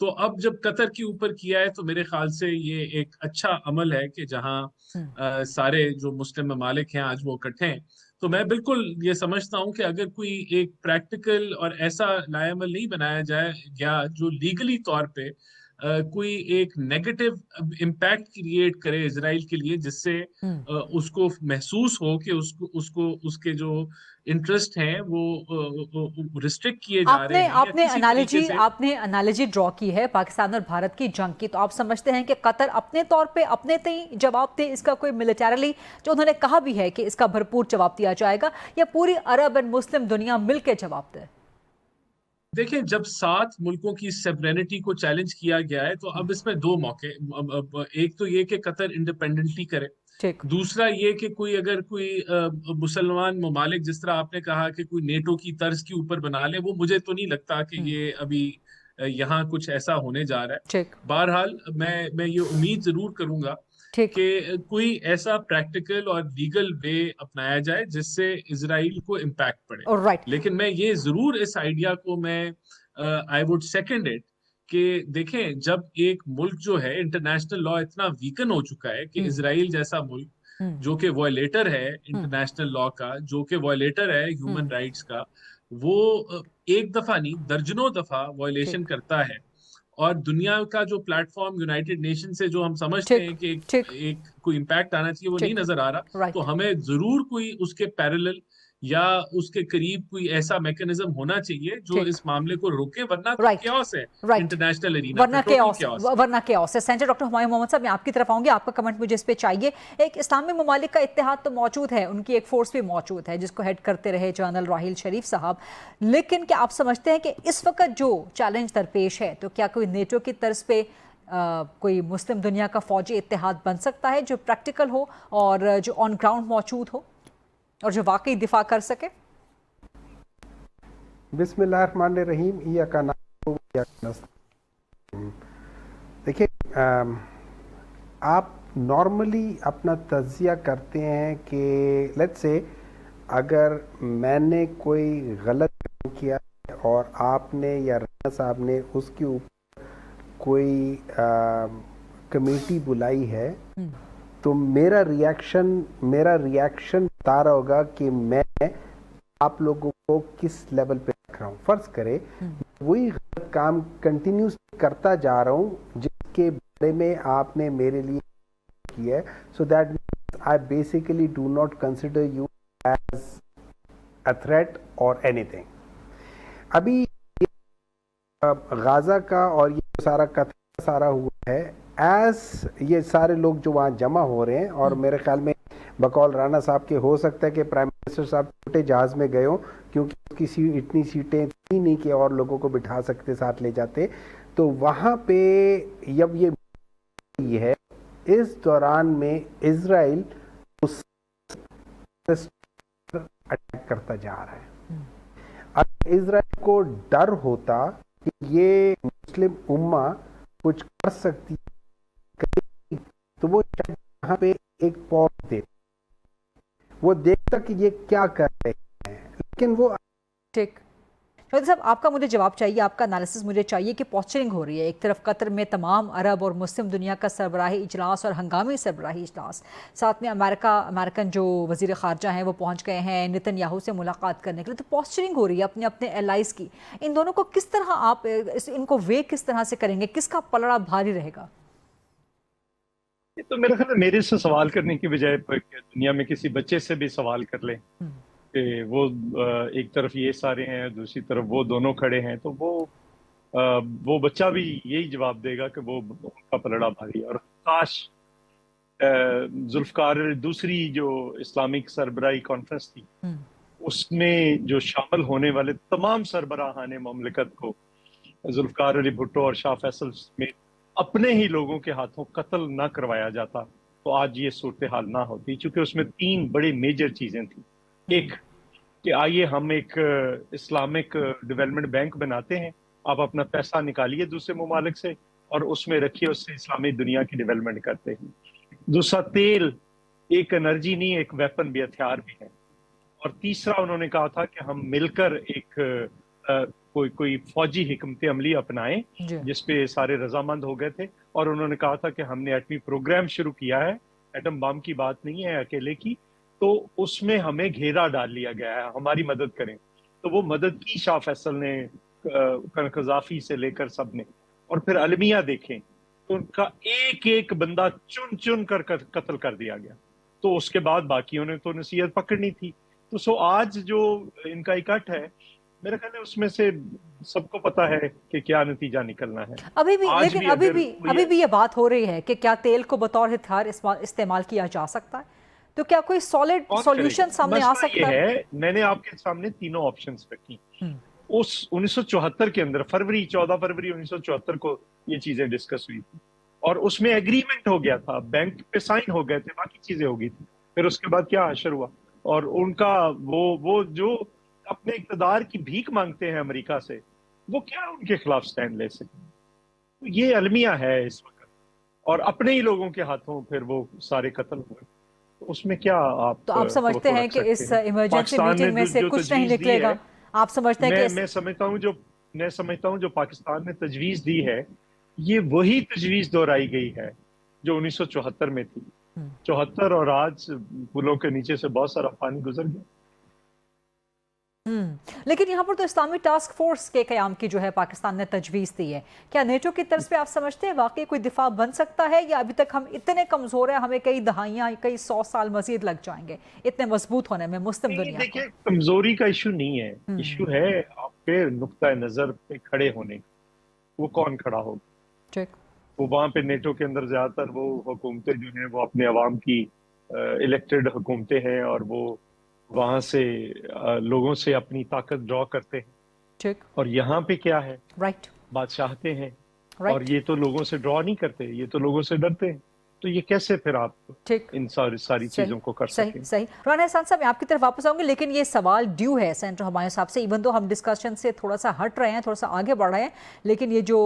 تو اب جب قطر کے اوپر کیا ہے تو میرے خیال سے یہ ایک اچھا عمل ہے کہ جہاں سارے جو مسلم ممالک ہیں آج وہ اکٹھے ہیں. تو میں بالکل یہ سمجھتا ہوں کہ اگر کوئی ایک پریکٹیکل اور ایسا نیا عمل نہیں بنایا جائے یا جو لیگلی طور پہ کوئی ایک نیگیٹو امپیکٹ کریٹ کرے اسرائیل کے لیے جس سے اس کو محسوس ہو کہ اس کے جو انٹرسٹ ہیں وہ ریسٹرکٹ کیے جا رہے ہیں. آپ نے انالوجی ڈرا کی ہے پاکستان اور بھارت کی جنگ کی, تو آپ سمجھتے ہیں کہ قطر اپنے طور پہ اپنے تئیں جواب دے, اس کا کوئی ملیٹریلی جو انہوں نے کہا بھی ہے کہ اس کا بھرپور جواب دیا جائے گا, یا پوری عرب اور مسلم دنیا مل کے جواب دے؟ دیکھیں, جب 7 ملکوں کی سیورینٹی کو چیلنج کیا گیا ہے تو اب اس میں 2 موقع, ایک تو یہ کہ قطر انڈیپینڈنٹلی کرے, دوسرا یہ کہ اگر کوئی مسلمان ممالک جس طرح آپ نے کہا کہ کوئی نیٹو کی طرز کے اوپر بنا لے, وہ مجھے تو نہیں لگتا کہ یہ ابھی یہاں کچھ ایسا ہونے جا رہا ہے. بہرحال میں یہ امید ضرور کروں گا کہ کوئی ایسا پریکٹیکل اور لیگل وے اپنایا جائے جس سے اسرائیل کو امپیکٹ پڑے. لیکن میں یہ ضرور اس آئیڈیا کو میں آئی وڈ سیکنڈ اٹ کہ دیکھیں, جب ایک ملک جو ہے انٹرنیشنل لا اتنا ویکن ہو چکا ہے کہ اسرائیل جیسا ملک جو کہ وائلیٹر ہے انٹرنیشنل لا کا, جو کہ وائلیٹر ہے ہیومن رائٹس کا, وہ ایک دفعہ نہیں درجنوں دفعہ وائلیشن کرتا ہے. اور دنیا کا جو پلیٹ فارم یونائٹڈ نیشن سے جو ہم سمجھتے ہیں کہ ایک کوئی امپیکٹ آنا چاہیے وہ نہیں نظر آ رہا, تو ہمیں ضرور کوئی اس کے پیرلل یا اس کے قریب کوئی ایسا میکنزم ہونا چاہیے جو اس معاملے کو روکے, ورنہ کیوس ہے انٹرنیشنل ارینا, ورنہ کیوس ہے. سینٹر ڈاکٹر ہمایوں محمد صاحب, میں آپ کی طرف آؤں گی, آپ کا کمنٹ مجھے اس پہ چاہیے. ایک اسلامی ممالک کا اتحاد تو موجود ہے, ان کی ایک فورس بھی موجود ہے جس کو ہیڈ کرتے رہے جنرل راحیل شریف صاحب, لیکن کیا آپ سمجھتے ہیں کہ اس وقت جو چیلنج درپیش ہے تو کیا کوئی نیٹو کی طرز پہ کوئی مسلم دنیا کا فوجی اتحاد بن سکتا ہے جو پریکٹیکل ہو اور جو آن گراؤنڈ موجود ہو اور جو واقعی دفاع کر سکے؟ بسم اللہ الرحمن الرحیم. دیکھیں, آپ نارملی اپنا تجزیہ کرتے ہیں کہ لیٹس سے اگر میں نے کوئی غلط کام کیا اور آپ نے یا رانا صاحب نے اس کے اوپر کوئی کمیٹی بلائی ہے, تو میرا ریاکشن بتا رہا ہوگا کہ میں آپ لوگوں کو کس لیول پہ رکھ رہا ہوں. فرض کرے وہی غلط کام کنٹینیوس کرتا جا رہا ہوں جس کے بارے میں آپ نے میرے لیے کیا ہے, so that means I basically do not consider you as a threat اور اینی تھنگ. ابھی غازہ کا اور یہ سارا قتل سارا ہوا ہے, ایز یہ سارے لوگ جو وہاں جمع ہو رہے ہیں, اور میرے خیال میں بقول رانا صاحب کے ہو سکتا ہے کہ پرائم منسٹر صاحب چھوٹے جہاز میں گئے ہوں کیونکہ اس کی اتنی سیٹیں تھی نہیں کہ اور لوگوں کو بٹھا سکتے ساتھ لے جاتے, تو وہاں پہ جب یہ ہے اس دوران میں اسرائیل اٹیک کرتا جا رہا ہے. اگر اسرائیل کو ڈر ہوتا کہ یہ مسلم امہ کچھ کر سکتی تو وہ یہاں پہ ایک پاز دے, وہ دیکھتا کہ یہ کیا کر رہے ہیں, لیکن وہ ٹھیک. شاہد صاحب, آپ کا مجھے جواب چاہیے, آپ کا انالیسس مجھے چاہیے کہ پوسچرنگ ہو رہی ہے ایک طرف قطر میں تمام عرب اور مسلم دنیا کا سربراہی اجلاس اور ہنگامی سربراہی اجلاس, ساتھ میں امریکن جو وزیر خارجہ ہیں وہ پہنچ گئے ہیں نتن یاہو سے ملاقات کرنے کے لیے, تو پوسچرنگ ہو رہی ہے اپنے اپنے الائز کی. ان دونوں کو کس طرح آپ ان کو وے کس طرح سے کریں گے, کس کا پلڑا بھاری رہے گا؟ تو میرا خیال ہے میرے سے سوال کرنے کی بجائے دنیا میں کسی بچے سے بھی سوال کر لیں کہ وہ ایک طرف یہ سارے ہیں دوسری طرف وہ دونوں کھڑے ہیں, تو وہ بچہ بھی یہی جواب دے گا کہ وہ ان کا پلڑا بھاری ہے. اور کاش ذوالفقار دوسری جو اسلامک سربراہی کانفرنس تھی اس میں جو شامل ہونے والے تمام سربراہان مملکت کو ذوالفقار علی بھٹو اور شاہ فیصل سمیت اپنے ہی لوگوں کے ہاتھوں قتل نہ کروایا جاتا تو آج یہ صورتحال نہ ہوتی, چونکہ اس میں 3 بڑی میجر چیزیں تھیں. ایک کہ آئیے ہم ایک اسلامک ڈیولپمنٹ بینک بناتے ہیں, آپ اپنا پیسہ نکالیے دوسرے ممالک سے اور اس میں رکھیے, اس سے اسلامی دنیا کی ڈیولپمنٹ کرتے ہیں. دوسرا تیل ایک انرجی نہیں, ایک ویپن بھی, ہتھیار بھی ہے. اور تیسرا انہوں نے کہا تھا کہ ہم مل کر ایک کوئی فوجی حکمت عملی اپنائیں جس پہ سارے رضامند ہو گئے تھے، اور انہوں نے کہا تھا کہ ہم نے ایٹمی پروگرام شروع کیا ہے، ایٹم بم کی بات نہیں ہے اکیلے کی، تو اس میں ہمیں گھیرا ڈال لیا گیا ہے، ہماری مدد کریں۔ تو وہ مدد کی شاہ فیصل نے، قذافی سے لے کر سب نے۔ اور پھر المیہ دیکھیں تو ان کا ایک ایک بندہ چن چن کر قتل کر دیا گیا، تو اس کے بعد باقیوں نے تو نصیحت پکڑنی تھی۔ تو سو آج جو ان کا اکٹھ ہے، میرے خیال ہے اس میں سے سب کو پتا ہے کہ کیا نتیجہ نکلنا ہے۔ ابھی بھی لیکن ابھی بھی یہ بات ہو رہی ہے کہ کیا تیل کو بطور ہتھیار استعمال کیا جا سکتا ہے، تو کیا کوئی سالڈ سولوشن سامنے آ سکتا ہے؟ میں نے آپ کے سامنے تینوں آپشنز رکھی۔ اس 1974 کے اندر 14 فروری 1974 کو یہ چیزیں ڈسکس ہوئی تھی، اور اس میں ایگریمنٹ ہو گیا تھا، بینک پہ سائن ہو گئے تھے، باقی چیزیں ہو گئی تھی۔ پھر اس کے بعد کیا حشر ہوا، اور ان کا وہ جو اپنے اقتدار کی بھیک مانگتے ہیں امریکہ سے، وہ کیا ان کے خلاف سٹینڈ لے سکتے؟ یہ المیہ ہے اس وقت، اور اپنے ہی لوگوں کے ہاتھوں پھر وہ سارے قتل ہوئے، تو اس میں کیا تو آپ سمجھتے ہیں کہ اس ایمرجنسی میٹنگ میں سے کچھ نہیں نکلے گا؟ آپ سمجھتے ہیں کہ میں سمجھتا ہوں جو پاکستان نے تجویز دی ہے، یہ وہی تجویز دہرائی گئی ہے جو 1974 میں تھی۔ 74 اور آج پلوں کے نیچے سے بہت سارا پانی گزر گیا۔ لیکن یہاں پر تو اسلامی ٹاسک فورس کے قیام کی جو ہے پاکستان نے تجویز دی ہے، کیا نیٹو کی طرز پہ آپ سمجھتے ہیں واقعی کوئی دفاع بن سکتا ہے، یا ابھی تک ہم اتنے کمزور ہیں، ہمیں کئی دہائیاں کئی 100 سال مزید لگ جائیں گے اتنے مضبوط ہونے میں مسلم دنیا کو؟ دیکھیں، کمزوری کا ایشو نہیں ہے، ایشو ہے آپ کے نقطۂ نظر پہ کھڑے ہونے، وہ کون کھڑا ہوگا؟ ٹھیک، وہ وہاں پہ نیٹو کے اندر زیادہ تر وہ حکومتیں جو ہیں وہ اپنے عوام کی الیکٹڈ حکومتیں ہیں، اور وہ وہاں سے لوگوں سے اپنی طاقت ڈرا کرتے ہیں۔ ٹھیک، اور یہاں پہ کیا ہے، رائٹ، بادشاہتے ہیں، اور یہ تو لوگوں سے ڈرا نہیں کرتے، یہ تو لوگوں سے ڈرتے ہیں، تو یہ کیسے پھر آپ ان ساری چیزوں کو کر سکیں؟ صحیح۔ رانا احسان صاحب، میں آپ کی طرف واپس آؤں گی، لیکن یہ سوال ڈیو ہے سینیٹر ہمایوں صاحب سے، ایون دو ہم ڈسکشن سے تھوڑا سا ہٹ رہے ہیں، تھوڑا سا آگے بڑھ رہے ہیں، لیکن یہ جو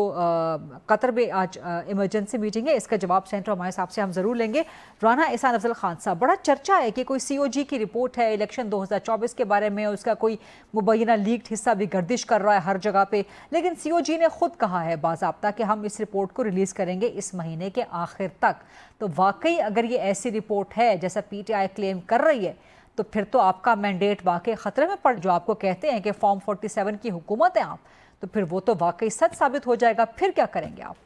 قطر میں آج ایمرجنسی میٹنگ ہے، اس کا جواب سینیٹر ہمایوں صاحب سے ہم ضرور لیں گے۔ رانا احسان افضل خان صاحب، بڑا چرچا ہے کہ کوئی COG کی رپورٹ ہے الیکشن 2024 کے بارے میں، اس کا کوئی مبینہ لیکڈ حصہ بھی گردش کر رہا ہے ہر جگہ پہ، لیکن COG نے خود کہا ہے باضابطہ کہ ہم اس رپورٹ کو ریلیز کریں گے اس مہینے کے آخر تک۔ تو واقعی اگر یہ ایسی رپورٹ ہے جیسا PTI کلیم کر رہی ہے، تو پھر تو آپ کا مینڈیٹ واقعی خطرے میں پڑ، جو آپ کو کہتے ہیں کہ فارم 47 کی حکومت ہے آپ، تو پھر وہ تو واقعی سچ ثابت ہو جائے گا، پھر کیا کریں گے آپ؟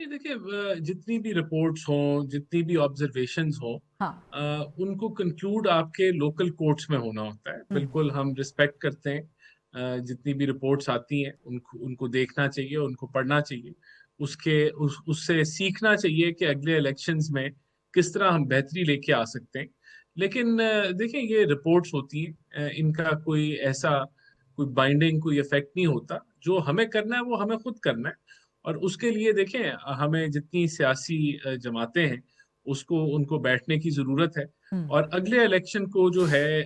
دیکھیں، جتنی بھی رپورٹس ہوں، جتنی بھی آبزرویشنز ہوں، ان کو کنکلوڈ آپ کے لوکل کورٹس میں ہونا ہوتا ہے۔ بالکل ہم رسپیکٹ کرتے ہیں، جتنی بھی رپورٹس آتی ہیں ان کو دیکھنا چاہیے، ان کو پڑھنا چاہیے، اس سے سیکھنا چاہیے کہ اگلے الیکشنز میں کس طرح ہم بہتری لے کے آ سکتے ہیں۔ لیکن دیکھیں، یہ رپورٹس ہوتی ہیں، ان کا کوئی بائنڈنگ، کوئی افیکٹ نہیں ہوتا۔ جو ہمیں کرنا ہے وہ ہمیں خود کرنا ہے، اور اس کے لیے دیکھیں ہمیں جتنی سیاسی جماعتیں ہیں ان کو بیٹھنے کی ضرورت ہے، اور اگلے الیکشن کو جو ہے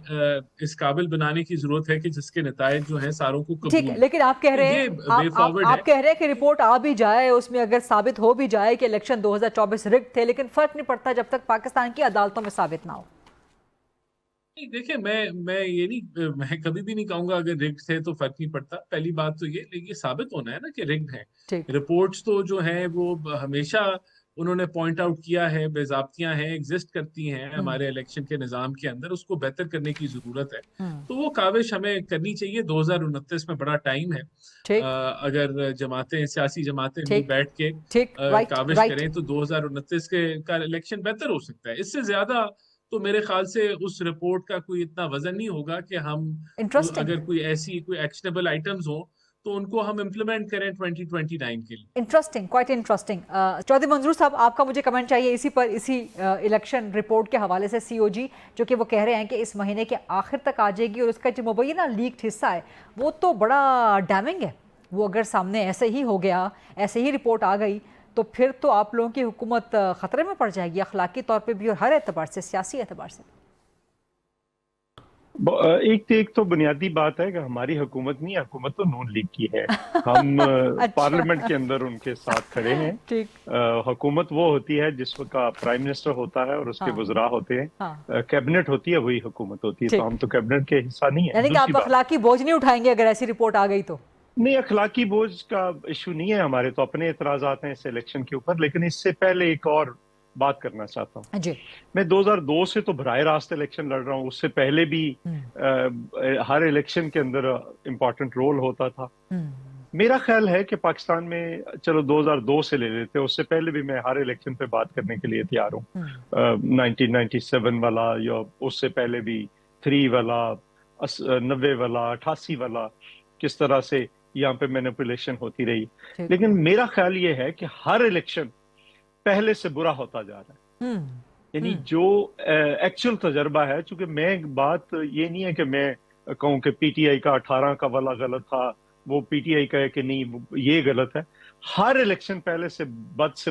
اس قابل بنانے کی ضرورت ہے کہ جس کے نتائج جو ہیں ساروں کو قبول۔ ٹھیک ہے، لیکن آپ کہہ رہے ہیں کہ رپورٹ آ بھی جائے، اس میں اگر ثابت ہو بھی جائے کہ الیکشن 2024 رگڈ تھے، لیکن فرق نہیں پڑتا جب تک پاکستان کی عدالتوں میں ثابت نہ ہو۔ دیکھیں، میں کبھی بھی نہیں کہوں گا اگر رگڈ تھے تو فرق نہیں پڑتا۔ پہلی بات تو یہ ثابت ہونا ہے نا کہ رگڈ ہے۔ رپورٹس تو جو ہیں وہ ہمیشہ انہوں نے پوائنٹ آؤٹ کیا ہے، بے ضابطیاں ہیں، ایگزسٹ کرتی ہیں ہمارے الیکشن کے نظام کے اندر، اس کو بہتر کرنے کی ضرورت ہے، تو وہ کاوش ہمیں کرنی چاہیے۔ 2029 میں بڑا ٹائم ہے، اگر سیاسی جماعتیں مل بیٹھ کے کاوش کریں تو 2029 کا الیکشن بہتر ہو سکتا ہے۔ اس سے زیادہ تو میرے خیال سے اس رپورٹ کا کوئی اتنا وزن نہیں ہوگا کہ ہم اگر کوئی ایکشنیبل آئٹمز ہوں تو ان کو ہم امپلیمنٹ کریں 2029 کے لیے۔ Interesting, quite interesting. Chaudhry Manzoor صاحب، آپ کا مجھے کمنٹ چاہیے اسی الیکشن رپورٹ کے حوالے سے، COG جو کہ وہ کہہ رہے ہیں کہ اس مہینے کے آخر تک آ جائے گی، اور اس کا جو مبینہ لیکڈ حصہ ہے وہ تو بڑا ڈیمنگ ہے۔ وہ اگر سامنے ایسے ہی ہو گیا، ایسے ہی رپورٹ آ گئی، تو پھر تو آپ لوگوں کی حکومت خطرے میں پڑ جائے گی، اخلاقی طور پہ بھی اور ہر اعتبار سے، سیاسی اعتبار سے۔ ایک تو بنیادی بات ہے کہ ہماری حکومت نہیں، حکومت تو نون لیگ کی ہے. ہم پارلیمنٹ کے اندر ان کے ساتھ کھڑے ہیں. حکومت وہ ہوتی ہے جس کا پرائم منسٹر ہوتا ہے اور اس کے وزراء ہوتے ہیں، کیبنٹ ہوتی ہے، وہی حکومت ہوتی ہے. تو ہم تو کیبنٹ کے حصہ نہیں ہیں. یعنی کہ آپ اخلاقی بوجھ نہیں اٹھائیں گے اگر ایسی رپورٹ آ گئی تو؟ نہیں، اخلاقی بوجھ کا ایشو نہیں ہے ہمارے، تو اپنے اعتراضات ہیں اس الیکشن کے اوپر. لیکن اس سے پہلے ایک اور بات کرنا چاہتا ہوں. جی. میں 2002 سے تو براہ راست الیکشن لڑ رہا ہوں. اس سے پہلے بھی ہر الیکشن کے اندر امپورٹنٹ رول ہوتا تھا. میرا خیال ہے کہ پاکستان میں، چلو 2002 سے لے لیتے، اس سے پہلے بھی میں ہر الیکشن پہ بات کرنے کے لیے تیار ہوں. 1997 والا، یا اس سے پہلے بھی 3 والا، 90 والا، 88 والا، کس طرح سے یہاں پہ مینیپولیشن ہوتی رہی. لیکن میرا خیال یہ ہے کہ ہر الیکشن پہلے سے برا ہوتا جا رہا ہے. یعنی جو ایکچوئل تجربہ ہے، چونکہ میں بات یہ نہیں ہے کہ میں کہوں کہ پی ٹی آئی کا 18 کا والا غلط تھا، وہ پی ٹی آئی کا ہے کہ نہیں یہ غلط ہے. ہر الیکشن پہلے سے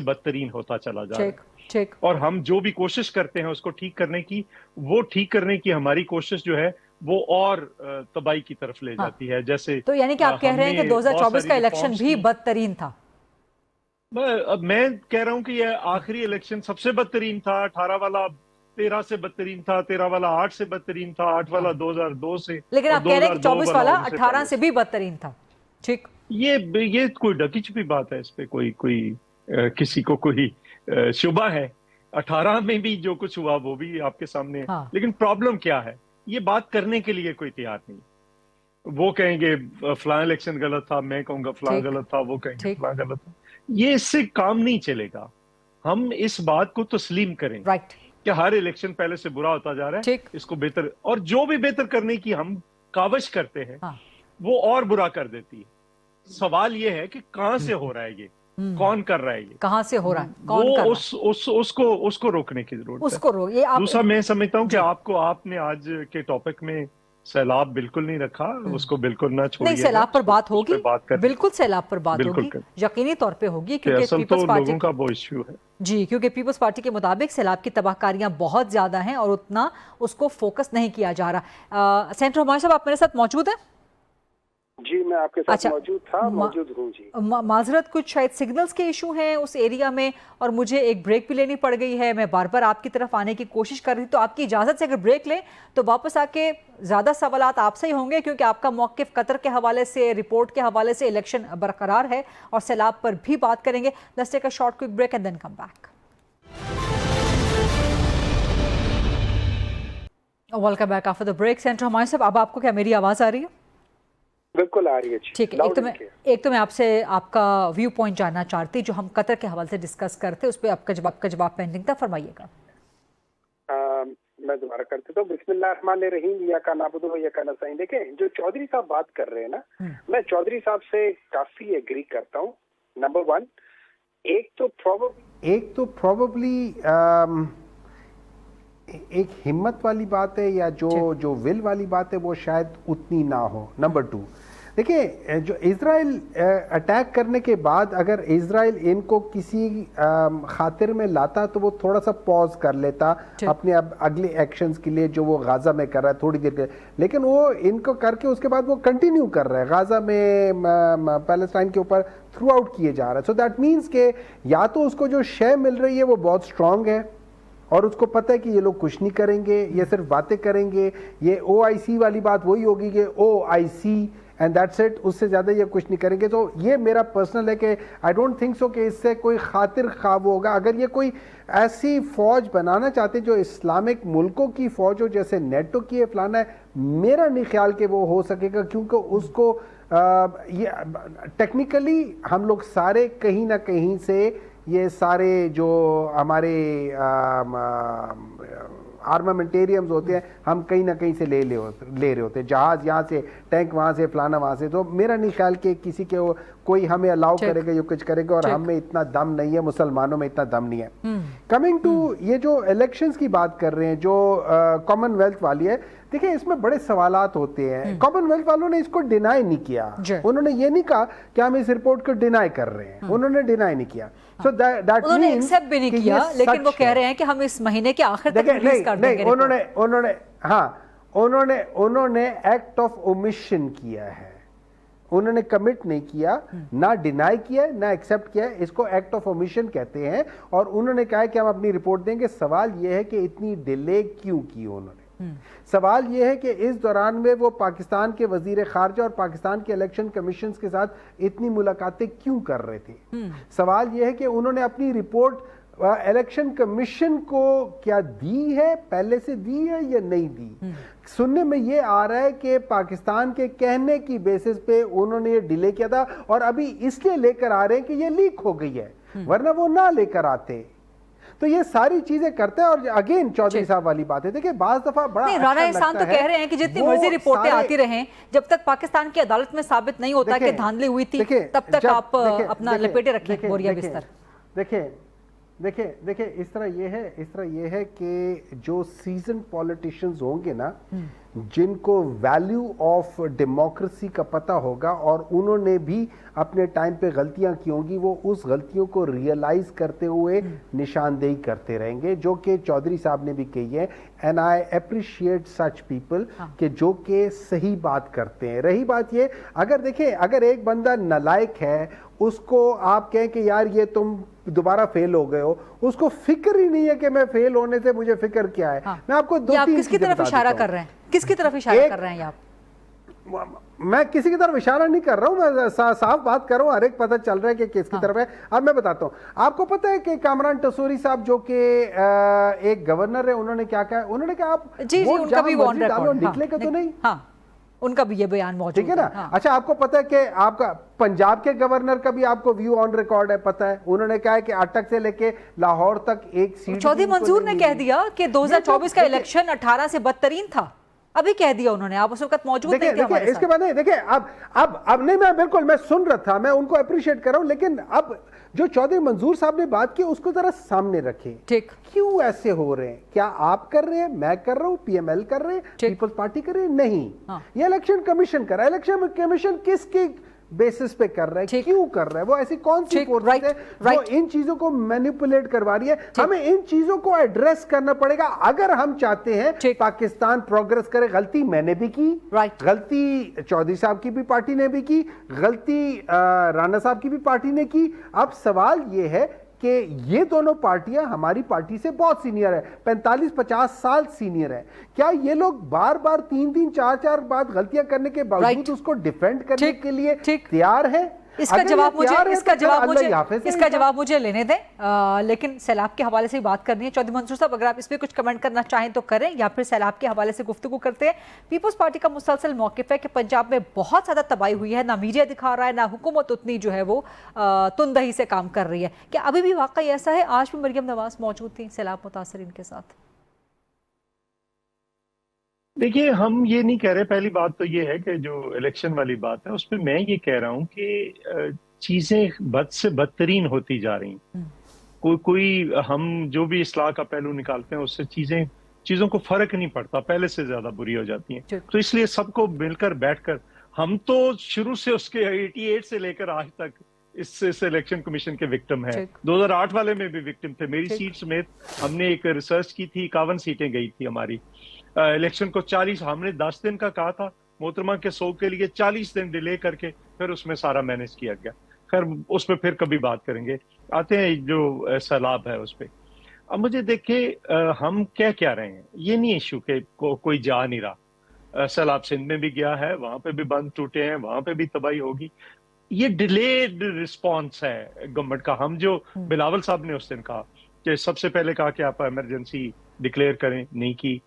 بدترین ہوتا چلا جا رہا ہے. اور ہم جو بھی کوشش کرتے ہیں اس کو ٹھیک کرنے کی، وہ ٹھیک کرنے کی ہماری کوشش جو ہے وہ اور تباہی کی طرف لے جاتی ہے. جیسے تو یعنی کہ آپ کہہ رہے ہیں کہ 2024 کا الیکشن بھی بدترین تھا؟ اب میں کہہ رہا ہوں کہ یہ آخری الیکشن سب سے بدترین تھا. 18 والا 13 سے بدترین تھا، 13 والا 8 سے بدترین تھا، 8 والا 2002 سے. لیکن آپ کہہ رہے ہیں کہ 24 والا 18 سے بھی بدترین تھا. ٹھیک، یہ کوئی ڈکی چھپی بات ہے، اس پہ کوئی کسی کو کوئی شبہ ہے. 18 میں بھی جو کچھ ہوا وہ بھی آپ کے سامنے ہے. لیکن پرابلم کیا ہے؟ یہ بات کرنے کے لیے کوئی تیار نہیں. وہ کہیں گے فلاں الیکشن غلط تھا، میں کہوں گا فلاں غلط تھا، وہ کہیں گے فلاں غلط تھا. یہ اس سے کام نہیں چلے گا. ہم اس بات کو تسلیم کریں کہ ہر الیکشن پہلے سے برا ہوتا جا رہا ہے. اس کو بہتر، اور جو بھی بہتر کرنے کی ہم کاوش کرتے ہیں وہ اور برا کر دیتی ہے. سوال یہ ہے کہ کہاں سے ہو رہا ہے، یہ کون کر رہا ہے، یہ کہاں سے ہو رہا ہے، کون کر رہا ہے، اس کو روکنے کی ضرورت ہے. دوسرا میں سمجھتا ہوں کہ آپ نے آج کے ٹاپک میں سیلاب بالکل نہیں رکھا، اس کو بالکل نہ چھوڑیے. نہیں، سیلاب پر بات ہوگی، بالکل سیلاب پر بات ہوگی، یقینی طور پہ ہوگی، کیونکہ اصل تو لوگوں کا وہ ایشو ہے. جی، کیونکہ پیپلز پارٹی کے مطابق سیلاب کی تباہ کاریاں بہت زیادہ ہیں اور اتنا اس کو فوکس نہیں کیا جا رہا. سینٹر ہمارے صاحب، آپ میرے ساتھ موجود ہیں؟ جی، میں آپ کے ساتھ موجود ہوں. جی، معذرت، کچھ شاید سگنلز کے ایشو ہیں اس ایریا میں، اور مجھے ایک بریک بھی لینی پڑ گئی ہے. میں بار بار آپ کی طرف آنے کی کوشش کر رہی تھی، تو آپ کی اجازت سے اگر بریک لیں تو واپس آ کے زیادہ سوالات آپ سے ہی ہوں گے، کیونکہ آپ کا موقف قطر کے حوالے سے، رپورٹ کے حوالے سے الیکشن برقرار ہے، اور سیلاب پر بھی بات کریں گے. Let's take a short quick break and then come back. Welcome back after the break. Senator ہمارے صاحب، اب آپ کو کیا میری آواز آ رہی ہے؟ بالکل آ رہی ہے. ٹھیک ہے. ایک تو میں آپ سے آپ کا ویو پوائنٹ جاننا چاہتی، جو ہم قطر کے حوالے سے ڈسکس کرتے، اس پہ آپ کا جواب پینڈنگ تھا، فرمائیے گا. میں دوبارہ کرتے تو بسم اللہ الرحمن الرحیم. یا کا نعبد و یا کا نستعین. دیکھیں، جو چودھری صاحب بات کر رہے ہیں نا، میں چودھری صاحب سے کافی ایگری کرتا ہوں. نمبر 1، ایک تو پروبیبلی ایک ہمت والی بات ہے، یا جو ول والی بات ہے وہ شاید اتنی نہ ہو. نمبر 2، دیکھیں، جو اسرائیل اٹیک کرنے کے بعد اگر اسرائیل ان کو کسی خاطر میں لاتا تو وہ تھوڑا سا پاز کر لیتا اپنے اگلے ایکشنز کے لیے جو وہ غازہ میں کر رہا ہے تھوڑی دیر کے. لیکن وہ ان کو کر کے اس کے بعد وہ کنٹینیو کر رہا ہے غازہ میں، پیلسٹائن کے اوپر تھرو آؤٹ کیے جا رہا ہے. سو دیٹ مینس کہ یا تو اس کو جو شے مل رہی ہے وہ بہت اسٹرانگ ہے، اور اس کو پتہ ہے کہ یہ لوگ کچھ نہیں کریں گے، یہ صرف باتیں کریں گے. یہ OIC والی بات وہی ہوگی کہ OIC اینڈ دیٹس اٹ، اس سے زیادہ یہ کچھ نہیں کریں گے. تو یہ میرا پرسنل ہے کہ آئی ڈونٹ تھنک سو کہ اس سے کوئی خاطر خواب ہوگا. اگر یہ کوئی ایسی فوج بنانا چاہتے جو اسلامک ملکوں کی فوج ہو، جیسے نیٹو کی ہے فلانا ہے، میرا نہیں خیال کہ وہ ہو سکے گا، کیونکہ اس کو یہ ٹیکنیکلی ہم لوگ سارے کہیں نہ کہیں سے، یہ سارے جو ہمارے آرمامنٹیرینز ہوتے ہیں، ہم کہیں نہ کہیں سے لے رہے ہوتے ہیں، جہاز یہاں سے، ٹینک وہاں سے، فلانا وہاں سے. تو میرا نہیں خیال کہ کسی کے کوئی ہمیں الاؤ کرے گا، یہ کچھ کرے گا، اور ہم میں اتنا دم نہیں ہے، مسلمانوں میں اتنا دم نہیں ہے. کمنگ ٹو یہ جو الیکشنز کی بات کر رہے ہیں، جو کامن ویلتھ والی ہے، دیکھیں اس میں بڑے سوالات ہوتے ہیں. کامن ویلتھ والوں نے اس کو ڈینائی نہیں کیا، انہوں نے یہ نہیں کہا کہ ہم اس رپورٹ کو ڈینائی کر رہے ہیں، انہوں نے ڈینائی نہیں کیا. انہوں نے ایکسیپٹ بھی نہیں کیا، لیکن وہ کہہ رہے ہیں کہ ہم اس مہینے کے آخر تک ریلیز کر دیں گے. انہوں نے ہاں انہوں نے ایکٹ آف اومیشن کیا ہے, انہوں نے کمٹ نہیں کیا, نہ ڈینائی کیا نہ ایکسپٹ کیا, اس کو ایکٹ آف اومیشن کہتے ہیں, اور انہوں نے کہا ہے کہ ہم اپنی رپورٹ دیں گے. سوال یہ ہے کہ اتنی ڈیلے کیوں کی انہوں نے؟ سوال یہ ہے کہ اس دوران میں وہ پاکستان کے وزیر خارجہ اور پاکستان کے الیکشن کمیشنز کے ساتھ اتنی ملاقاتیں کیوں کر رہے تھے؟ سوال یہ ہے کہ انہوں نے اپنی رپورٹ الیکشن کمیشن کو کیا دی ہے, پہلے سے دی ہے یا نہیں دی؟ سننے میں یہ آ رہا ہے کہ پاکستان کے کہنے کی بیسس پہ انہوں نے یہ ڈیلے کیا تھا, اور ابھی اس لیے لے کر آ رہے ہیں کہ یہ لیک ہو گئی ہے, ورنہ وہ نہ لے کر آتے. تو یہ ساری چیزیں کرتے ہیں. اور اگین چودھری صاحب والی بات ہے, دیکھیں بعض دفعہ بڑا رانا احسان تو کہہ رہے ہیں کہ جتنی مرضی رپورٹیں آتی رہیں, جب تک پاکستان کی عدالت میں ثابت نہیں ہوتا کہ دھاندلی ہوئی تھی, تب تک آپ اپنا لپیٹے رکھیں بوریا بستر. دیکھیں اس طرح یہ ہے کہ جو سیزن پولیٹیشنز ہوں گے نا, جن کو ویلیو آف ڈیموکریسی کا پتہ ہوگا اور انہوں نے بھی اپنے ٹائم پہ غلطیاں کی ہوں گی, وہ اس غلطیوں کو ریئلائز کرتے ہوئے نشاندہی کرتے رہیں گے, جو کہ چودھری صاحب نے بھی کہی ہے. And I appreciate such people کہ جو کہ صحیح بات کرتے ہیں. رہی بات یہ, اگر دیکھیں اگر ایک بندہ نالائق ہے, اس کو آپ کہیں کہ یار یہ تم دوبارہ فیل ہو گئے ہو, اس کو فکر ہی نہیں ہے کہ میں فیل ہونے سے مجھے فکر کیا ہے. میں آپ کو دو تین کس کی طرف اشارہ کر رہے ہیں, کس کی طرف اشارہ کر رہے ہیں آپ؟ میں کسی کی طرف اشارہ نہیں کر رہا ہوں, میں صاف بات کر رہا ہوں, ہر ایک پتہ چل رہا ہے کہ کس کی طرف ہے. اب میں بتاتا ہوں آپ کو. پتہ ہے کہ کامران ٹسوری صاحب جو کہ ایک گورنر ہے, انہوں نے کیا کہا؟ انہوں نے کہا آپ ان کا بھی وارن ریکارڈ نکلے گا تو نہیں, ان کا بھی یہ بیان موجود ہے, ٹھیک ہے نا. اچھا آپ کو پتہ ہے کہ آپ کا پنجاب کے گورنر کا بھی آپ کو ویو آن ریکارڈ ہے, پتہ ہے انہوں نے کہا ہے کہ اٹک سے لے کے لاہور تک ایک سیٹ. چودھری منظور نے کہہ دیا کہ 2024 کا الیکشن 18 سے بدترین تھا, ابھی کہہ دیا انہوں نے, آپ اس وقت موجود نہیں تھے ہمارے ساتھ. اس کے بعد دیکھیں اب نہیں, میں بالکل میں سن رہا تھا, میں ان کو اپریشیٹ کر رہا ہوں, لیکن اب جو چودھری منظور صاحب نے بات کی اس کو ذرا سامنے رکھیں. کیوں ایسے ہو رہے ہیں؟ کیا آپ کر رہے ہیں, میں کر رہا ہوں, پی ایم ایل کر رہے ہیں, پیپلز پارٹی کر رہے ہیں؟ نہیں, یہ الیکشن کمیشن کر رہا ہے. الیکشن کمیشن کس کی بیسس پہ کر رہا ہے, کیوں کر رہا ہے, وہ ایسی کون سی فورس ہے جو ان چیزوں کو مینیپولیٹ کروا رہی ہے؟ ہمیں ان چیزوں کو ایڈریس کرنا پڑے گا اگر ہم چاہتے ہیں پاکستان پروگریس کرے. غلطی میں نے بھی کی, غلطی چودھری صاحب کی بھی پارٹی نے بھی کی, غلطی رانا صاحب کی بھی پارٹی نے کی. اب سوال یہ ہے کہ یہ دونوں پارٹیاں ہماری پارٹی سے بہت سینئر ہے, 45-50 سال سینئر ہے. کیا یہ لوگ بار بار 3 چار بار غلطیاں کرنے کے باوجود اس کو ڈیفینڈ کرنے کے لیے تیار ہے؟ اس کا جواب مجھے لینے دیں, لیکن سیلاب کے حوالے سے بات کرنی ہے. چودھری منصور صاحب اگر آپ اس پہ کچھ کمنٹ کرنا چاہیں تو کریں, یا پھر سیلاب کے حوالے سے گفتگو کرتے ہیں. پیپلز پارٹی کا مسلسل موقف ہے کہ پنجاب میں بہت زیادہ تباہی ہوئی ہے, نہ میڈیا دکھا رہا ہے, نہ حکومت اتنی جو ہے وہ تندہی سے کام کر رہی ہے. کیا ابھی بھی واقعی ایسا ہے؟ آج بھی مریم نواز موجود تھی سیلاب متاثرین کے ساتھ. دیکھیے ہم یہ نہیں کہہ رہے, پہلی بات تو یہ ہے کہ جو الیکشن والی بات ہے اس پہ میں یہ کہہ رہا ہوں کہ چیزیں بد سے بدترین ہوتی جا رہی ہیں. کوئی ہم جو بھی اصلاح کا پہلو نکالتے ہیں اس سے چیزوں کو فرق نہیں پڑتا, پہلے سے زیادہ بری ہو جاتی ہیں. تو اس لیے سب کو مل کر بیٹھ کر, ہم تو شروع سے اس کے 88 سے لے کر آج تک اس الیکشن کمیشن کے وکٹم ہیں. 2008 والے میں بھی وکٹم تھے, میری سیٹ سمیت ہم نے ایک ریسرچ کی تھی, 51 سیٹیں گئی تھی ہماری. الیکشن کو 40 ہم نے 10 دن کا کہا تھا, محترمہ کے سوگ کے لیے 40 دن ڈیلے کر کے پھر اس میں سارا مینیج کیا گیا. خیر اس پہ پھر کبھی بات کریں گے. آتے ہیں جو سیلاب ہے اس پہ. اب مجھے دیکھیں ہم کیا رہے ہیں, یہ نہیں ایشو کہ کوئی جا نہیں رہا. سیلاب سندھ میں بھی گیا ہے, وہاں پہ بھی بند ٹوٹے ہیں, وہاں پہ بھی تباہی ہوگی. یہ ڈیلیڈ رسپانس ہے گورنمنٹ کا. ہم جو بلاول صاحب نے اس دن کہا کہ سب سے پہلے کہا کہ آپ ایمرجنسی ڈکلیئر کریں, نہیں کی,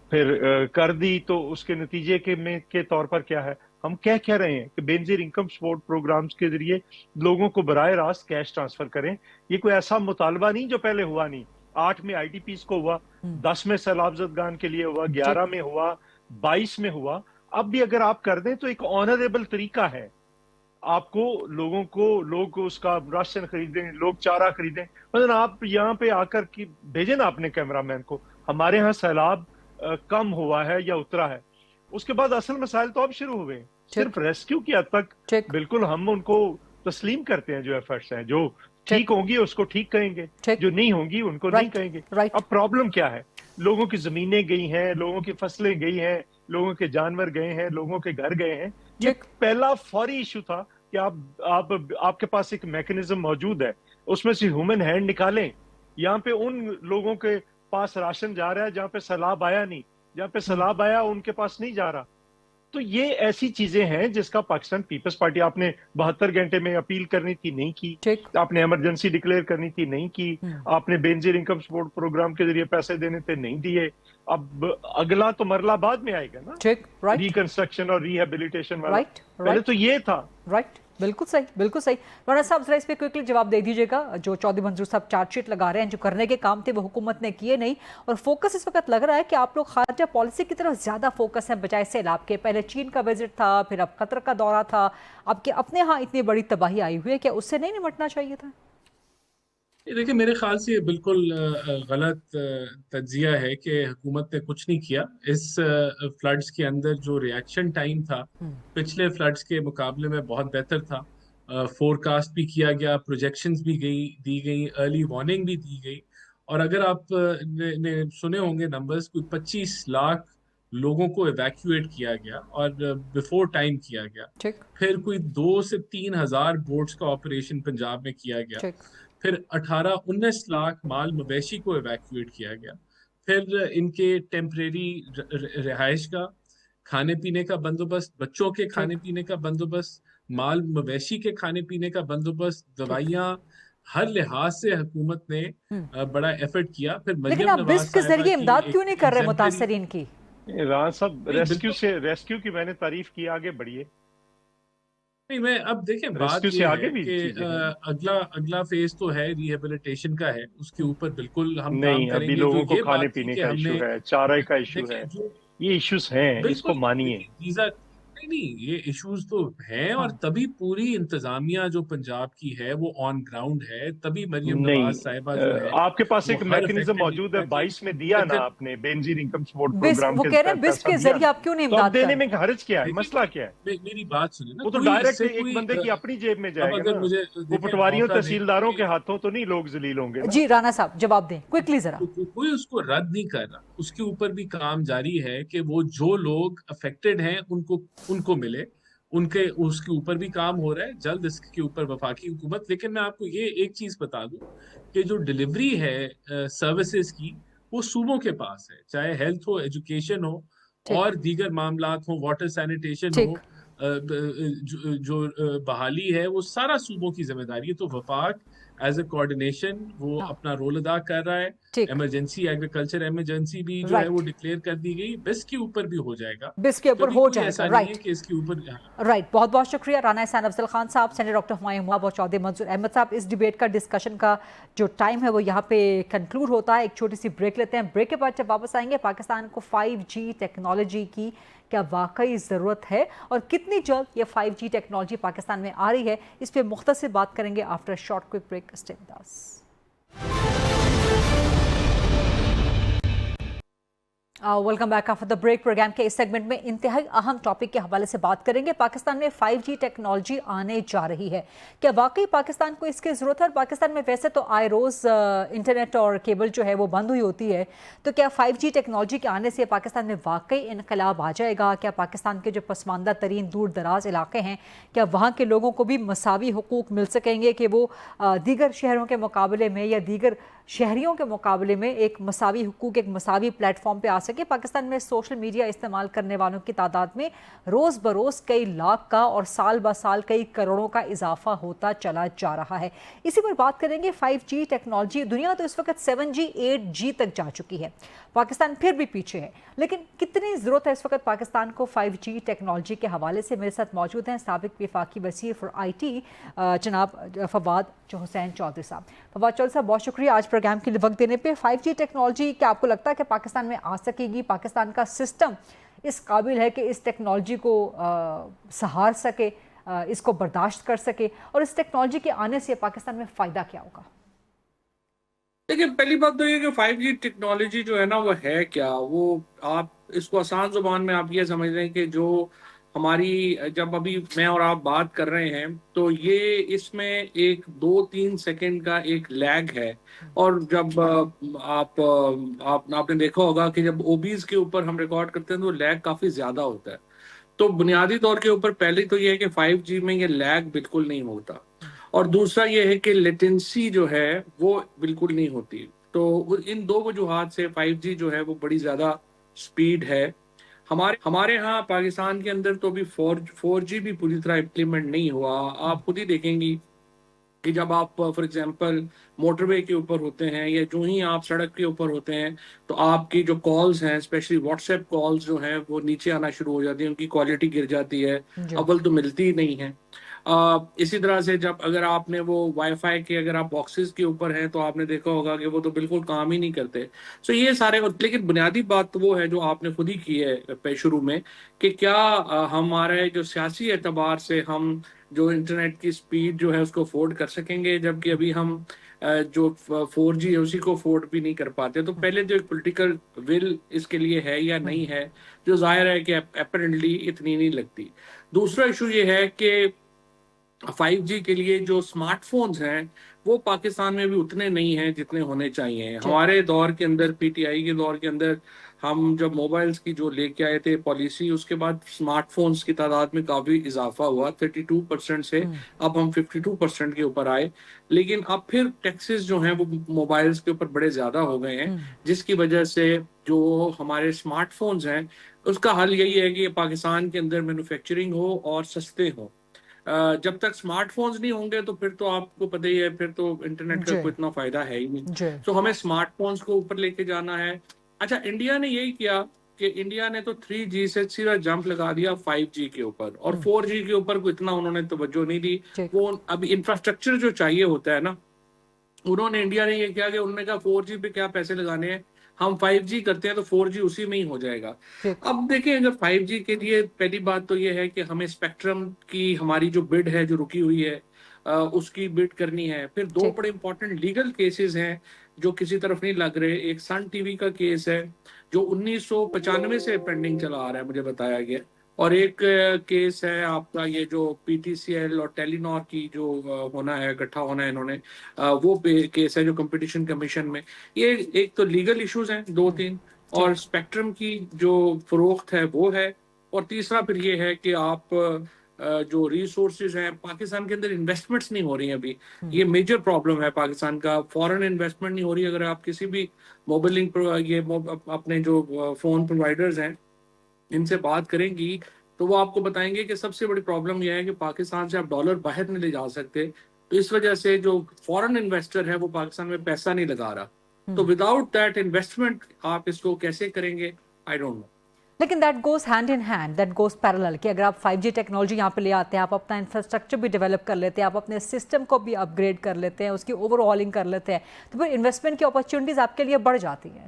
پھر کر دی, تو اس کے نتیجے کے طور پر کیا ہے, ہم کہہ رہے ہیں کہ بے نظیر انکم سپورٹ پروگرامز کے ذریعے لوگوں کو براہ راست کیش ٹرانسفر کریں. یہ کوئی ایسا مطالبہ نہیں جو پہلے ہوا نہیں. 8 میں آئی ٹی پیز کو ہوا, 10 میں سیلاب زدگان کے لیے ہوا, 11 میں ہوا, 22 میں ہوا. اب بھی اگر آپ کر دیں تو ایک آنریبل طریقہ ہے. آپ کو لوگ اس کا راشن خریدیں, لوگ چارہ خریدیں. مثلا آپ یہاں پہ آ کر بھیجیں نا اپنے کیمرہ مین کو, ہمارے ہاں سیلاب کم ہوا ہے یا اترا ہے. اس کے بعد اصل مسائل تو اب شروع ہوئے. صرف ریسکیو کی حد تک بالکل ہم ان کو تسلیم کرتے ہیں. جو ایفرٹس ہیں, جو ٹھیک ہوں گی اس کو ٹھیک کہیں گے, جو نہیں ہوں گی ان کو نہیں کہیں گے. اب پرابلم کیا ہے, لوگوں کی زمینیں گئی ہیں, لوگوں کی فصلیں گئی ہیں, لوگوں کے جانور گئے ہیں, لوگوں کے گھر گئے ہیں. یہ پہلا فوری ایشو تھا کہ آپ کے پاس ایک میکنزم موجود ہے, اس میں سے ہیومن ہینڈ نکالیں. یہاں پہ ان لوگوں کے پاس راشن جا رہا ہے جہاں پہ سیلاب آیا نہیں, جہاں پہ سیلاب آیا ان کے پاس نہیں جا رہا. تو یہ ایسی چیزیں ہیں جس کا پاکستان پیپلز پارٹی, آپ نے 72 گھنٹے میں اپیل کرنی تھی, نہیں کی. آپ نے ایمرجنسی ڈکلیئر کرنی تھی, نہیں کی. آپ نے بے نظیر انکم سپورٹ پروگرام کے ذریعے پیسے دینے تھے, نہیں دیے. اب اگلا تو مرلہ بعد میں آئے گا نا, ریکنسٹرکشن اور ریہیبلیٹیشن والا. پہلے تو یہ تھا. رائٹ, بالکل صحیح, بالکل صحیح. رانا صاحب ذرا اس پہ کوئکلی جواب دے دیجیے گا. جو چودھری منظور صاحب چارج شیٹ لگا رہے ہیں, جو کرنے کے کام تھے وہ حکومت نے کیے نہیں, اور فوکس اس وقت لگ رہا ہے کہ آپ لوگ خارجہ پالیسی کی طرف زیادہ فوکس ہیں بجائے سیلاب کے. پہلے چین کا وزٹ تھا, پھر اب قطر کا دورہ تھا, آپ کے اپنے ہاں اتنی بڑی تباہی آئی ہوئی ہے, کیا اس سے نہیں نمٹنا چاہیے تھا؟ دیکھیں, میرے خیال سے یہ بالکل غلط تجزیہ ہے کہ حکومت نے کچھ نہیں کیا. اس فلڈز کے اندر جو ریاکشن ٹائم تھا پچھلے فلڈز کے مقابلے میں بہت بہتر تھا. فورکاسٹ بھی کیا گیا, پروجیکشنز بھی دی گئی, ارلی وارننگ بھی دی گئی. اور اگر آپ نے سنے ہوں گے نمبرز, کوئی 25 لاکھ لوگوں کو ایویکویٹ کیا گیا اور بیفور ٹائم کیا گیا. پھر کوئی 2 سے 3 ہزار بوٹس کا آپریشن پنجاب میں کیا گیا. پھر 18-19 لاکھ مال مویشی کو ایویکویٹ کیا گیا. پھر ان کے ٹیمپریری رہائش کا, کھانے پینے کا بندوبست, بچوں کے کھانے پینے کا بندوبست, مال مویشی کے کھانے پینے کا بندوبست, دوائیاں, ہر لحاظ سے حکومت نے بڑا ایفرٹ کیا. پھر لیکن آپ بسٹ کے ذریعے امداد کیوں نہیں کر رہے متاثرین کی؟ رانا صاحب, ریسکیو کی میں نے تعریف کی, آگے بڑھیے. نہیں, میں اب دیکھیں بات یہ ہے کہ اگلا فیز تو ہے ریہیبلیٹیشن کا ہے, اس کے اوپر بالکل ہم کام کریں گے. لوگوں کو کھانے پینے کا ایشو ہے, چارہ کا ایشو ہے, یہ ایشوز ہیں, اس کو مانیے. نہیں, یہ ایشوز تو ہیں, اور تبھی پوری انتظامیہ جو پنجاب کی ہے وہ آن گراؤنڈ ہے. تبھی مریم نواز صاحبہ جو ہے, آپ کے پاس ایک میکنزم موجود ہے, 22 میں دیا نا آپ نے بے نظیر انکم سپورٹ پروگرام وہ کہہ رہے ہیں بس کے ذریعے آپ کیوں نہیں امداد کر رہے؟ دینے میں حرج کیا ہے, مسئلہ کیا ہے؟ میری بات سنیں نا, وہ تو ڈائریکٹ ایک بندے کی اپنی جیب میں جائے گا نا, وہ پٹواریوں تحصیلداروں کے ہاتھوں تو نہیں لوگ ذلیل ہوں گے. جی رانا صاحب جواب دیں کوئکلی ذرا. کوئی اس کو رد نہیں کر رہا, اس کے اوپر بھی کام جاری ہے کہ وہ جو لوگ افیکٹڈ ہیں ان کو ملے, اس کے اوپر بھی کام ہو رہا ہے جلد, اس کے اوپر وفاقی حکومت. لیکن میں آپ کو یہ ایک چیز بتا دوں کہ جو ڈیلیوری ہے سروسز کی, وہ صوبوں کے پاس ہے, چاہے ہیلتھ ہو, ایجوکیشن ہو, اور دیگر معاملات ہوں, واٹر سینیٹیشن ہو, جو بحالی ہے, وہ سارا صوبوں کی ذمہ داری ہے. تو وفاق ایز اے کوارڈینیشن وہ اپنا رول ادا کر رہا ہے. ایمرجنسی, ایگریکلچر ایمرجنسی بھی جو ہے وہ ڈکلیئر کر دی گئی. بس کے اوپر بھی ہو جائے گا, بس کے اوپر ہو جائے گا. رائٹ, اس کے اوپر رائٹ. بہت بہت شکریہ رانا احسان افضل خان صاحب, سینیٹر ڈاکٹر ہمایوں محب اور چودھری منظور احمد صاحب. اس ڈیبیٹ کا ڈسکشن کا جو ٹائم ہے وہ یہاں پہ کنکلوڈ ہوتا ہے. ایک چھوٹی سی بریک لیتے ہیں. بریک کے بعد جب واپس آئیں گے, پاکستان کو 5G ٹیکنالوجی کی کیا واقعی ضرورت ہے, اور کتنی جلد یہ 5G ٹیکنالوجی پاکستان میں آ رہی ہے, اس پہ مختصر بات کریں گے after short quick break. Stay with us. Welcome back after the break. Programme کے اس سیگمنٹ میں انتہائی اہم ٹاپک کے حوالے سے بات کریں گے. پاکستان میں 5G ٹیکنالوجی آنے جا رہی ہے, کیا واقعی پاکستان کو اس کی ضرورت ہے؟ اور پاکستان میں ویسے تو آئے روز انٹرنیٹ اور کیبل جو ہے وہ بند ہوئی ہوتی ہے, تو کیا 5G ٹیکنالوجی کے آنے سے پاکستان میں واقعی انقلاب آ جائے گا؟ کیا پاکستان کے جو پسماندہ ترین دور دراز علاقے ہیں, کیا وہاں کے لوگوں کو بھی مساوی حقوق مل سکیں گے کہ وہ دیگر شہروں کے مقابلے میں یا دیگر شہریوں کے مقابلے میں ایک مساوی حقوق, ایک مساوی پلیٹ فارم پہ آ سکے؟ پاکستان میں سوشل میڈیا استعمال کرنے والوں کی تعداد میں روز بروز کئی لاکھ کا اور سال بہ سال کئی کروڑوں کا اضافہ ہوتا چلا جا رہا ہے. اسی پر بات کریں گے 5G ٹیکنالوجی. دنیا تو اس وقت 7G 8G تک جا چکی ہے, پاکستان پھر بھی پیچھے ہے, لیکن کتنی ضرورت ہے اس وقت پاکستان کو 5G ٹیکنالوجی کے حوالے سے؟ میرے ساتھ موجود ہیں سابق وفاقی وزیر فار IT جناب فواد حسین چودھری صاحب. فواد چودھری صاحب بہت شکریہ آج پروگرام کے لیے وقت دینے پہ. 5G ٹیکنالوجی کیا آپ کو لگتا ہے کہ پاکستان میں آ سکے گی؟ پاکستان کا سسٹم اس قابل ہے کہ اس ٹیکنالوجی کو سہار سکے, اس کو برداشت کر سکے, اور اس ٹیکنالوجی کے آنے سے پاکستان میں فائدہ کیا ہوگا؟ دیکھیں, پہلی بات تو یہ کہ 5G ٹیکنالوجی جو ہے نا وہ ہے کیا. وہ آپ اس کو آسان زبان میں آپ یہ سمجھ رہے ہیں کہ جو ہماری جب ابھی میں اور آپ بات کر رہے ہیں تو یہ اس میں ایک 2-3 سیکنڈ کا ایک لیگ ہے، اور جب آپ نے دیکھا ہوگا کہ جب اوبیز کے اوپر ہم ریکارڈ کرتے ہیں تو لیگ کافی زیادہ ہوتا ہے. تو بنیادی طور کے اوپر پہلے تو یہ ہے کہ 5G میں یہ لیگ بالکل نہیں ہوتا، اور دوسرا یہ ہے کہ لیٹنسی جو ہے وہ بالکل نہیں ہوتی. تو ان دو وجوہات سے 5G جو ہے وہ بڑی زیادہ سپیڈ ہے. ہمارے ہاں پاکستان کے اندر تو ابھی 4G بھی پوری طرح امپلیمنٹ نہیں ہوا. آپ خود ہی دیکھیں گی کہ جب آپ فار ایگزامپل موٹر وے کے اوپر ہوتے ہیں یا جو ہی آپ سڑک کے اوپر ہوتے ہیں تو آپ کی جو کالز ہیں اسپیشلی واٹس ایپ کالز جو ہیں وہ نیچے آنا شروع ہو جاتی ہیں، ان کی کوالٹی گر جاتی ہے، اول تو ملتی ہی نہیں ہے. اسی طرح سے جب اگر آپ نے وہ وائی فائی کے اگر آپ باکسز کے اوپر ہیں تو آپ نے دیکھا ہوگا کہ وہ تو بالکل کام ہی نہیں کرتے. سو یہ سارے، لیکن بنیادی بات تو وہ ہے جو آپ نے خود ہی کی ہے شروع میں، کہ کیا ہمارے جو سیاسی اعتبار سے ہم جو انٹرنیٹ کی سپیڈ جو ہے اس کو افورڈ کر سکیں گے، جبکہ ابھی ہم جو 4G ہے اسی کو افورڈ بھی نہیں کر پاتے. تو پہلے جو ایک پولیٹیکل ول اس کے لیے ہے یا نہیں ہے، جو ظاہر ہے کہ اپیرنٹلی اتنی نہیں لگتی. دوسرا ایشو یہ ہے کہ 5G کے لیے جو اسمارٹ فونز ہیں وہ پاکستان میں بھی اتنے نہیں ہیں جتنے ہونے چاہیے. ہمارے دور کے اندر، پی ٹی آئی کے دور کے اندر، ہم جب موبائلز کی جو لے کے آئے تھے پالیسی، اس کے بعد اسمارٹ فونز کی تعداد میں کافی اضافہ ہوا 32% سے اب ہم 52% کے اوپر آئے. لیکن اب پھر ٹیکسز جو ہیں وہ موبائلز کے اوپر بڑے زیادہ ہو گئے ہیں، جس کی وجہ سے جو ہمارے اسمارٹ فونز ہیں اس کا حل یہی ہے کہ پاکستان کے اندر مینوفیکچرنگ ہو اور سستے ہوں. جب تک اسمارٹ فونز نہیں ہوں گے تو پھر تو آپ کو پتہ ہی ہے، پھر تو انٹرنیٹ کا کوئی اتنا فائدہ ہے ہی نہیں. تو ہمیں اسمارٹ فونز کو اوپر لے کے جانا ہے. اچھا، انڈیا نے یہی کیا کہ انڈیا نے تو 3G سے سیدھا جمپ لگا دیا 5G کے اوپر، اور 4G کے اوپر کوئی اتنا انہوں نے توجہ نہیں دی. وہ اب انفراسٹرکچر جو چاہیے ہوتا ہے نا، انڈیا نے یہ کیا کہ انہوں نے کہا 4G پہ کیا پیسے لگانے ہیں، ہم 5G کرتے ہیں تو 4G اسی میں ہی ہو جائے گا. اب دیکھیں، اگر 5G کے لیے پہلی بات تو یہ ہے کہ ہمیں اسپیکٹرم کی ہماری جو بڈ ہے جو رکی ہوئی ہے اس کی بڈ کرنی ہے. پھر دو بڑے امپورٹنٹ لیگل کیسز ہیں جو کسی طرف نہیں لگ رہے. ایک سن ٹی وی کا کیس ہے جو 1995 سے پینڈنگ چلا آ رہا ہے مجھے بتایا گیا، اور ایک کیس ہے آپ کا یہ جو پی ٹی سی ایل اور ٹیلی نار کی جو ہونا ہے، اکٹھا ہونا ہے انہوں نے، وہ کیس ہے جو کمپٹیشن کمیشن میں. یہ ایک تو لیگل ایشوز ہیں 2-3، اور اسپیکٹرم کی جو فروخت ہے وہ ہے، اور تیسرا پھر یہ ہے کہ آپ جو ریسورسز ہیں پاکستان کے اندر انویسٹمنٹس نہیں ہو رہی ہیں ابھی. یہ میجر پرابلم ہے پاکستان کا، فورن انویسٹمنٹ نہیں ہو رہی. اگر آپ کسی بھی موبائلنگ یہ اپنے جو فون پرووائڈرز ہیں ان سے بات کریں گی تو وہ آپ کو بتائیں گے کہ سب سے بڑی پرابلم یہ ہے کہ پاکستان سے آپ ڈالر باہر نہیں لے جا سکتے. تو اس وجہ سے جو فورن انویسٹر ہے وہ پاکستان میں پیسہ نہیں لگا رہا. تو وداؤٹ دیٹ انویسٹمنٹ آپ اس کو کیسے کریں گے، آئی ڈونٹ نو. لیکن that goes hand in hand, that goes parallel, کہ اگر آپ 5G ٹیکنالوجی یہاں پہ لے آتے ہیں، آپ اپنا انفراسٹرکچر بھی ڈیولپ کر لیتے ہیں، آپ اپنے سسٹم کو بھی اپ گریڈ کر لیتے ہیں، اس کی اوور ہالنگ کر لیتے ہیں، تو پھر انویسٹمنٹ کی اپرچونیٹیز آپ کے لیے بڑھ جاتی ہیں.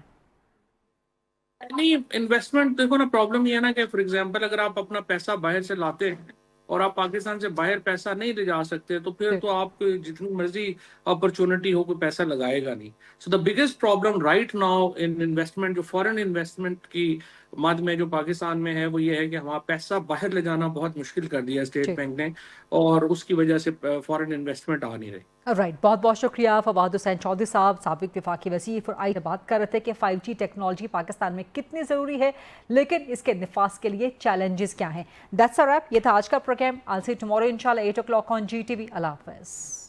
نہیں، انویسٹمنٹ دیکھو نا، پرابلم یہ ہے نا کہ فار ایگزامپل اگر آپ اپنا پیسہ باہر سے لاتے ہیں اور آپ پاکستان سے باہر پیسہ نہیں لے جا سکتے تو پھر تو آپ کو جتنی مرضی اپرچونٹی ہو کوئی پیسہ لگائے گا نہیں. So the biggest problem right now in investment, جو فورن انویسٹمنٹ کی مد میں جو پاکستان میں ہے، وہ یہ ہے کہ ہمارا پیسہ باہر لے جانا بہت مشکل کر دیا اسٹیٹ بینک نے، اور اس کی وجہ سے فورن انویسٹمنٹ آ نہیں رہی. رائٹ، بہت بہت شکریہ فواد حسین چودھری صاحب، سابق وفاقی وزیر فار آئی. بات کر رہے تھے کہ 5G ٹیکنالوجی پاکستان میں کتنی ضروری ہے، لیکن اس کے نفاذ کے لیے چیلنجز کیا ہیں. That's a wrap. یہ تھا آج کا programme. I'll see you tomorrow inshallah 8 o'clock on GTV. اللہ حافظ.